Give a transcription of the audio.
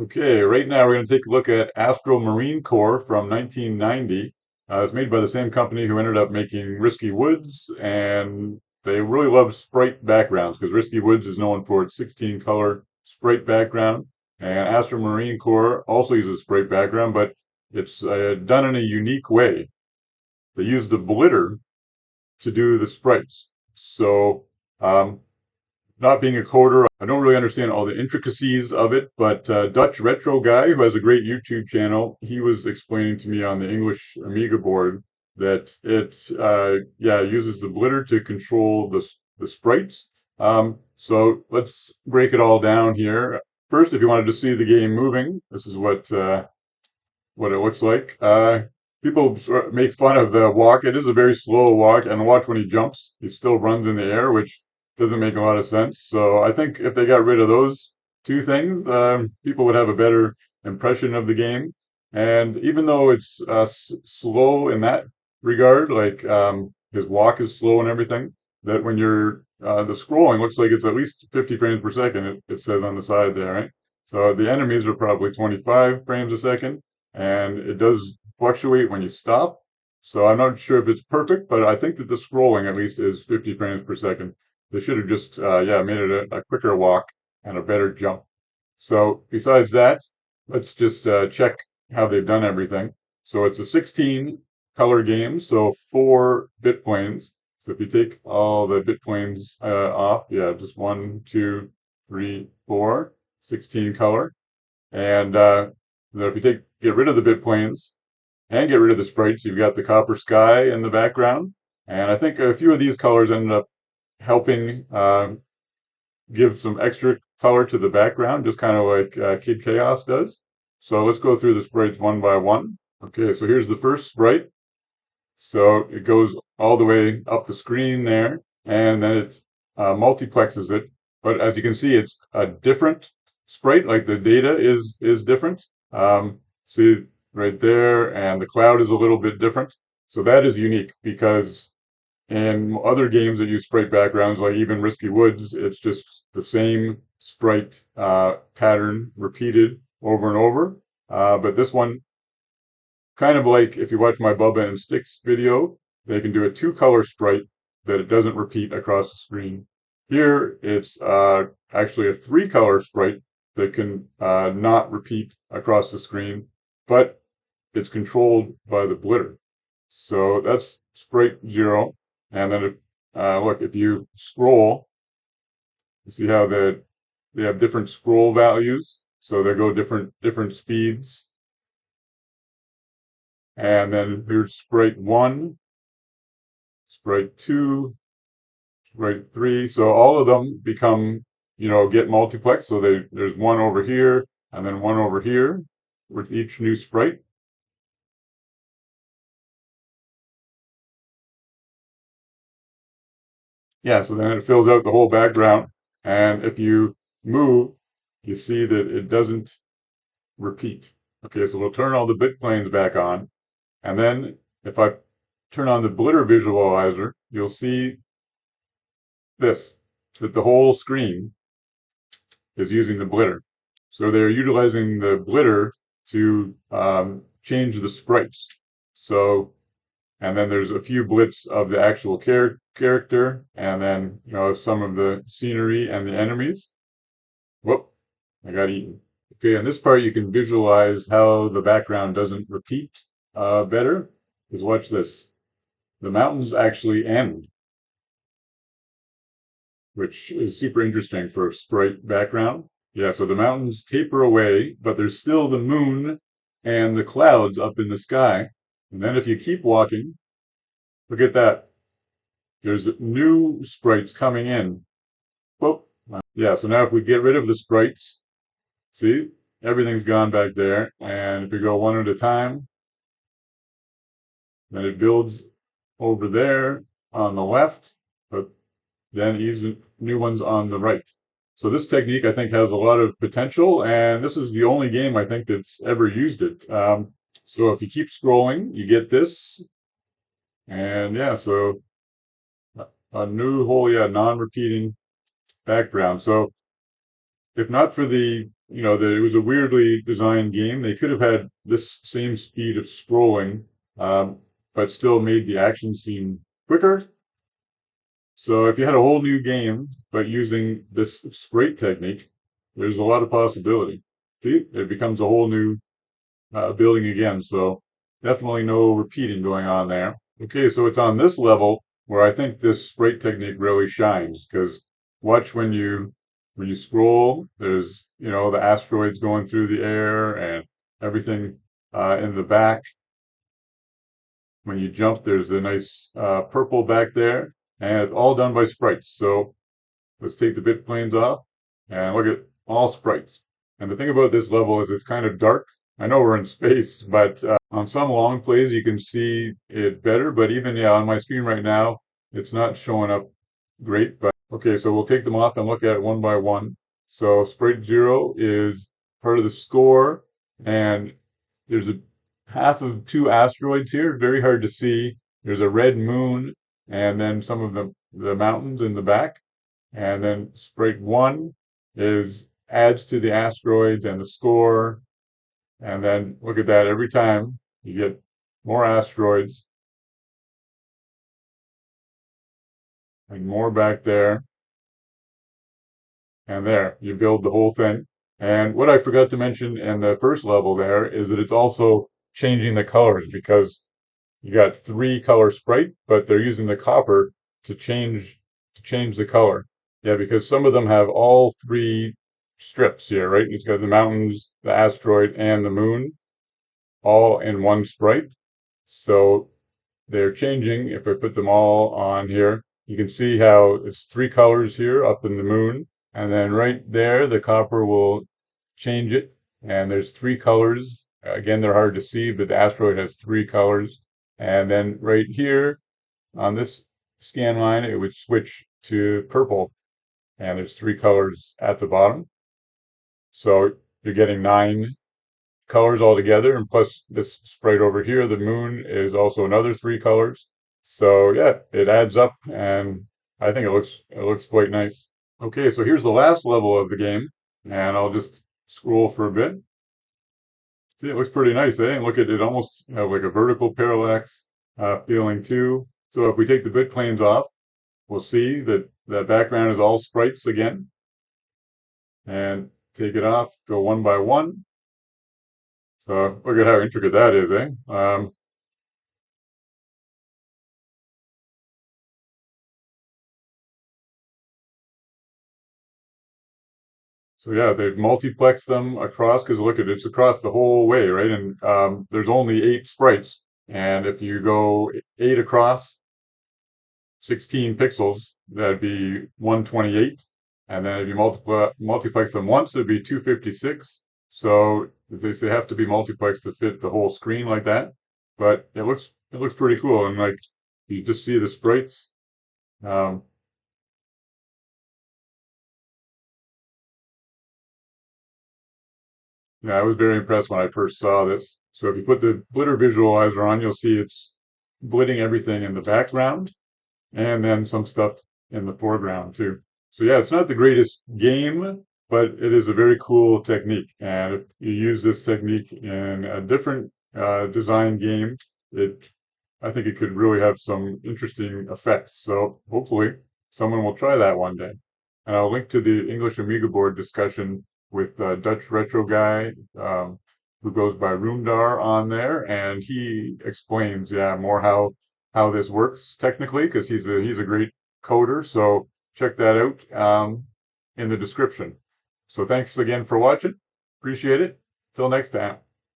Okay, right now we're going to take a look at Astro Marine Corps from 1990. It's made by the same company who ended up making Risky Woods, and they really love sprite backgrounds because Risky Woods is known for its 16 color sprite background, and Astro Marine Corps also uses sprite background, but it's done in a unique way. They use the Blitter to do the sprites. So, um, not being a coder, I don't really understand all the intricacies of it, but Dutch Retro Guy, who has a great YouTube channel, he was explaining to me on the English Amiga board that it uses the Blitter to control the sprites. So let's break it all down here. First, if you wanted to see the game moving, this is what it looks like. People sort of make fun of the walk. It is a very slow walk, and watch when he jumps, he still runs in the air, which doesn't make a lot of sense. So I think if they got rid of those two things, people would have a better impression of the game. And even though it's slow in that regard, like his walk is slow and everything, that when you're the scrolling looks like it's at least 50 frames per second. It says on the side there, right? So the enemies are probably 25 frames a second, and it does fluctuate when you stop. So I'm not sure if it's perfect, but I think that the scrolling at least is 50 frames per second. They should have just made it a quicker walk and a better jump. So besides that, let's just check how they've done everything. So it's a 16 color game, so 4 bit planes. So if you take all the bit planes off, yeah, just 1, 2, 3, 4, 16 color. And if you get rid of the bit planes and get rid of the sprites, you've got the copper sky in the background. And I think a few of these colors ended up helping give some extra color to the background, just kind of like Kid Chaos does. So let's go through the sprites one by one. Okay, so here's the first sprite. So it goes all the way up the screen there, and then it multiplexes it. But as you can see, it's a different sprite, like the data is different. See right there, and the cloud is a little bit different. So that is unique because in other games that use sprite backgrounds, like even Risky Woods, it's just the same sprite pattern repeated over and over. But this one, kind of like if you watch my Bubba and Sticks video, they can do a 2 color sprite that it doesn't repeat across the screen. Here, it's actually a 3 color sprite that can not repeat across the screen, but it's controlled by the Blitter. So that's sprite 0. And then look, if you scroll, you see how they have different scroll values. So they go different speeds. And then here's sprite 1, sprite 2, sprite 3. So all of them become, get multiplexed. So there's one over here and then one over here with each new sprite. Yeah, so then it fills out the whole background. And if you move, you see that it doesn't repeat. Okay, so we'll turn all the bit planes back on. And then if I turn on the Blitter visualizer, you'll see this, that the whole screen is using the Blitter. So they're utilizing the Blitter to change the sprites. So, and then there's a few blits of the actual character, and then some of the scenery and the enemies. Whoop, I got eaten. Okay, on this part you can visualize how the background doesn't repeat better. Because watch this. The mountains actually end, which is super interesting for a sprite background. Yeah, so the mountains taper away, but there's still the moon and the clouds up in the sky. And then if you keep walking, look at that. There's new sprites coming in. Whoop. Yeah, so now if we get rid of the sprites, see, everything's gone back there. And if we go one at a time, then it builds over there on the left, but then easy new ones on the right. So this technique, I think, has a lot of potential, and this is the only game I think that's ever used it. So if you keep scrolling, you get this, and yeah, so a new whole, non-repeating background. So if not for the that it was a weirdly designed game. They could have had this same speed of scrolling, um, but still made the action seem quicker. So if you had a whole new game, but using this sprite technique, there's a lot of possibility. See, it becomes a whole new building again. So definitely no repeating going on there. Okay, so it's on this level where I think this sprite technique really shines because watch when you scroll, there's the asteroids going through the air and everything in the back. When you jump, there's a nice purple back there, and it's all done by sprites. So let's take the bit planes off and look at all sprites. And the thing about this level is it's kind of dark. I know we're in space, but on some long plays you can see it better. But even on my screen right now, it's not showing up great. But okay, so we'll take them off and look at it one by one. So sprite 0 is part of the score, and there's a half of two asteroids here, very hard to see. There's a red moon and then some of the mountains in the back. And then sprite 1 is adds to the asteroids and the score. And then look at that, every time you get more asteroids and more back there. And there, you build the whole thing. And what I forgot to mention in the first level there is that it's also changing the colors because you got three color sprite, but they're using the copper to change the color. Yeah, because some of them have all three strips here, right? It's got the mountains, the asteroid, and the moon all in one sprite. So they're changing. If I put them all on here, you can see how it's three colors here up in the moon, and then right there, the copper will change it, and there's three colors. Again, they're hard to see, but the asteroid has three colors. And then right here on this scan line, it would switch to purple, and there's three colors at the bottom. So you're getting nine colors altogether, and plus this sprite over here, the moon, is also another three colors. So yeah, it adds up, and I think it looks quite nice. Okay, so here's the last level of the game, and I'll just scroll for a bit. See, it looks pretty nice, eh? And look at it, almost have like a vertical parallax feeling too. So if we take the bit planes off, we'll see that the background is all sprites again. And take it off, go one by one. So look at how intricate that is, eh? So yeah, they've multiplexed them across because look at it's across the whole way, right? And there's only 8 sprites, and if you go 8 across 16 pixels, that'd be 128. And then if you multiplex them once, it'd be 256. So they have to be multiplexed to fit the whole screen like that. But it looks pretty cool, and like you just see the sprites. Um, Yeah, I was very impressed when I first saw this. So if you put the Blitter visualizer on, you'll see it's blitting everything in the background and then some stuff in the foreground too. So yeah, it's not the greatest game, but it is a very cool technique. And if you use this technique in a different design game, it I think it could really have some interesting effects. So hopefully someone will try that one day. And I'll link to the English Amiga board discussion with Dutch retro guy who goes by Roomdar on there, and he explains, yeah, more how this works technically because he's a great coder. So check that out in the description. So thanks again for watching. Appreciate it. Till next time.